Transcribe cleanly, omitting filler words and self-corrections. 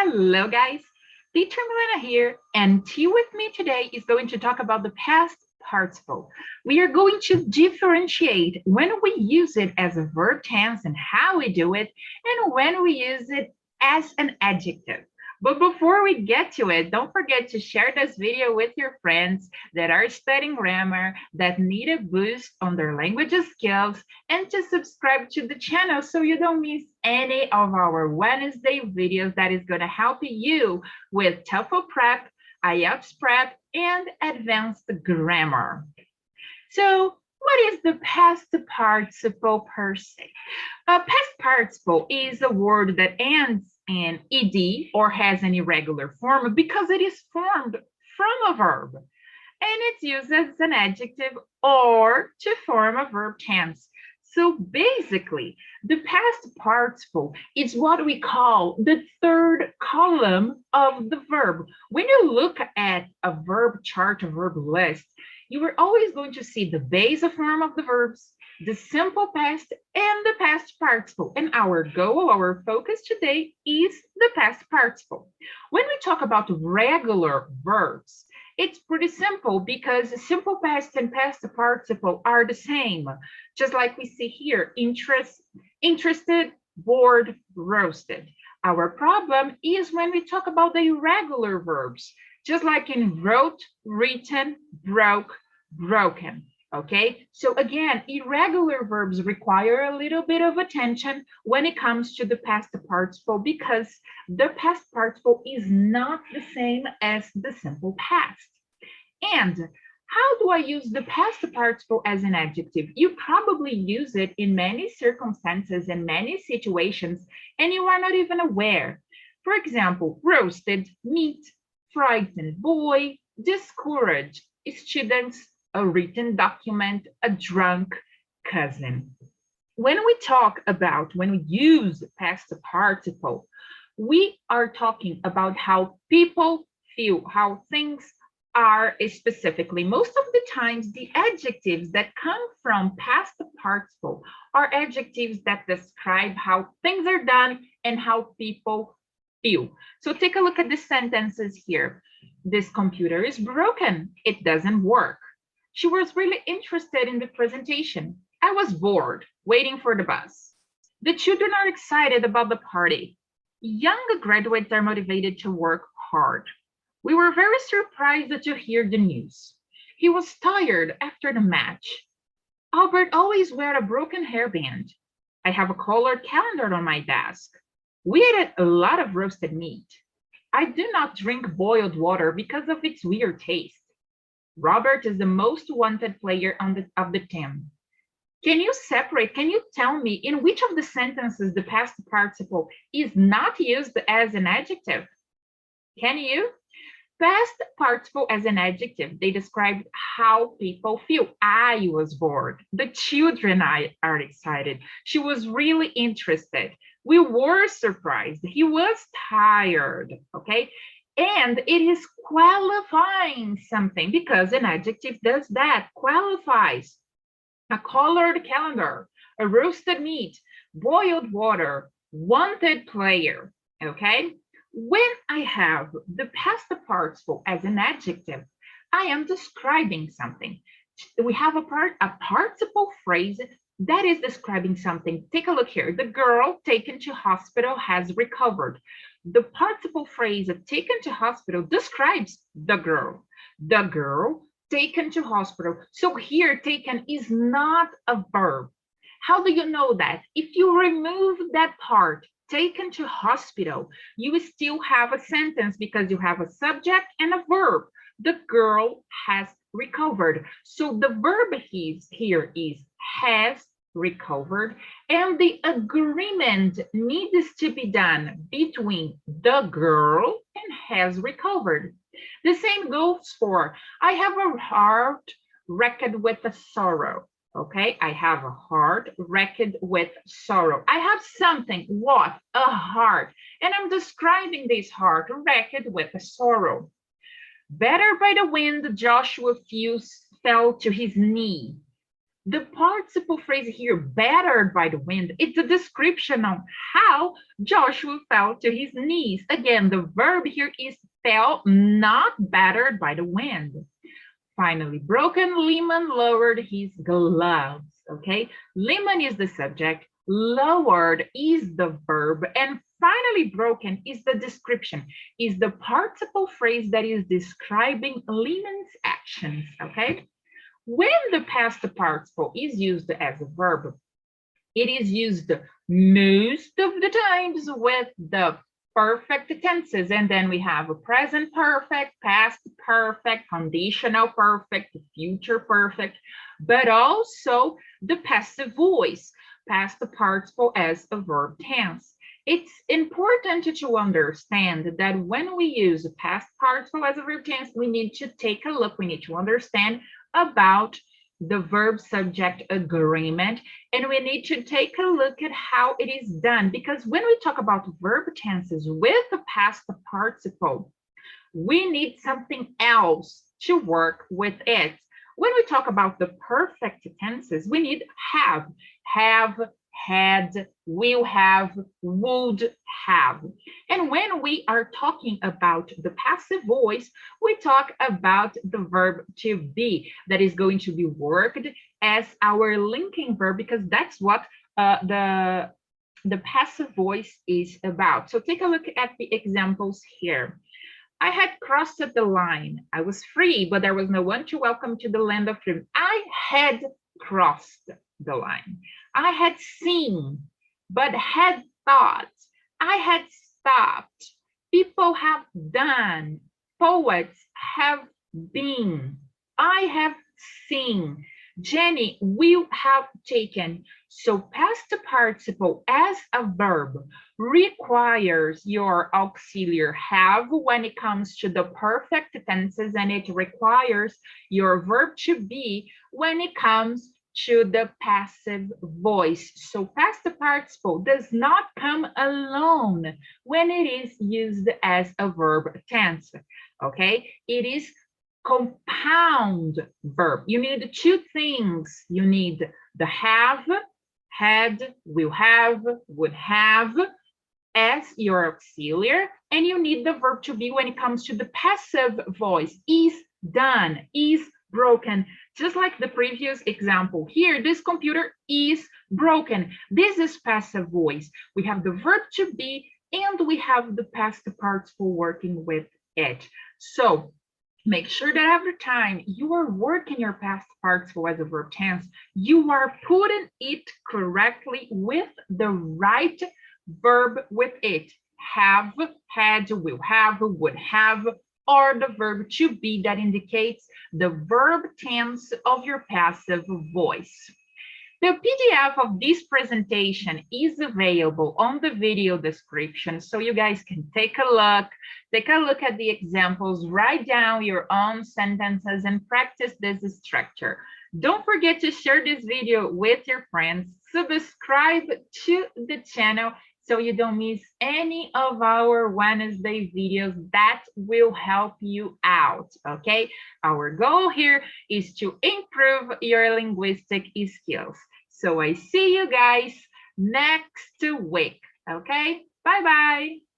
Hello, guys. Teacher Milena here, and T with me today is going to talk about the past participle. We are going to differentiate when we use it as a verb tense and how we do it, and when we use it as an adjective. But before we get to it, don't forget to share this video with your friends that are studying grammar, that need a boost on their language skills, and to subscribe to the channel so you don't miss any of our Wednesday videos that is going to help you with TOEFL prep, IELTS prep, and advanced grammar. So what is the past participle per se? A past participle is a word that ends in ed or has an irregular form because it is formed from a verb. And it's used as an adjective or to form a verb tense. So basically, the past participle is what we call the third column of the verb. When you look at a verb chart, a verb list, you are always going to see the base form of the verbs, the simple past, and the past participle. And our goal, our focus today is the past participle. When we talk about regular verbs, it's pretty simple because simple past and past participle are the same. Just like we see here, interested, bored, roasted. Our problem is when we talk about the irregular verbs, just like in wrote, written, broke, broken. Okay, so again, irregular verbs require a little bit of attention when it comes to the past participle because the past participle is not the same as the simple past. And how do I use the past participle as an adjective? You probably use it in many circumstances and many situations, and you are not even aware. For example, roasted meat, frightened boy, discouraged students, a written document, a drunk cousin. When we use past participle, we are talking about how people feel, how things are specifically. Most of the times, the adjectives that come from past participle are adjectives that describe how things are done and how people feel. So take a look at the sentences here. This computer is broken. It doesn't work. She was really interested in the presentation. I was bored, waiting for the bus. The children are excited about the party. Young graduates are motivated to work hard. We were very surprised to hear the news. He was tired after the match. Albert always wear a broken hairband. I have a colored calendar on my desk. We ate a lot of roasted meat. I do not drink boiled water because of its weird taste. Robert is the most wanted player of the team. Can you tell me in which of the sentences the past participle is not used as an adjective? Can you? Past participle as an adjective, they describe how people feel. I was bored. The children are excited. She was really interested. We were surprised. He was tired, okay? And it is qualifying something because an adjective does that, qualifies. A colored calendar, a roasted meat, boiled water, wanted player, okay? When I have the past participle as an adjective, I am describing something. We have a participle phrase that is describing something. Take a look here. The girl taken to hospital has recovered. The participle phrase taken to hospital describes the girl. The girl taken to hospital. So here taken is not a verb. How do you know that? If you remove that part, taken to hospital, you still have a sentence because you have a subject and a verb. The girl has recovered. So the verb here is has recovered, and the agreement needs to be done between the girl and has recovered. The same goes for I have a heart wrecked with a sorrow. Okay, I have a heart wrecked with sorrow. I have something, what? A heart. And I'm describing this heart wrecked with a sorrow. Battered by the wind, Joshua fell to his knee. The participle phrase here, battered by the wind, it's a description of how Joshua fell to his knees. Again, the verb here is fell, not battered by the wind. Finally, broken, Lehman lowered his gloves. Okay, Lehman is the subject, lowered is the verb, and finally, broken is the description, is the participle phrase that is describing Lehman's actions. Okay. When the past participle is used as a verb, it is used most of the times with the perfect tenses. And then we have a present perfect, past perfect, conditional perfect, future perfect, but also the passive voice, past participle as a verb tense. It's important to understand that when we use past participle as a verb tense, we need to take a look, we need to understand about the verb subject agreement, and we need to take a look at how it is done, because when we talk about verb tenses with the past participle, we need something else to work with it. When we talk about the perfect tenses, we need have, had, will have, would have. And when we are talking about the passive voice, we talk about the verb to be that is going to be worked as our linking verb, because that's what the passive voice is about. So take a look at the examples here. I had crossed the line. I was free, but there was no one to welcome to the land of freedom. I had crossed the line. I had seen, but had thought. I had stopped. People have done. Poets have been. I have seen. Jenny will have taken. So past participle as a verb requires your auxiliary have when it comes to the perfect tenses, and it requires your verb to be when it comes to the passive voice. So past participle does not come alone when it is used as a verb tense, okay? It is compound verb. You need two things. You need the have, had, will have, would have as your auxiliary, and you need the verb to be when it comes to the passive voice. Is done, is broken. Just like the previous example here, this computer is broken. This is passive voice. We have the verb to be and we have the past participle working with it. So make sure that every time you are working your past participle as a verb tense, you are putting it correctly with the right verb with it. Have, had, will have, would have, or the verb to be that indicates the verb tense of your passive voice. The PDF of this presentation is available on the video description, so you guys can take a look at the examples, write down your own sentences, and practice this structure. Don't forget to share this video with your friends, subscribe to the channel so you don't miss any of our Wednesday videos. That will help you out, okay? Our goal here is to improve your linguistic skills. So I see you guys next week, okay? Bye-bye.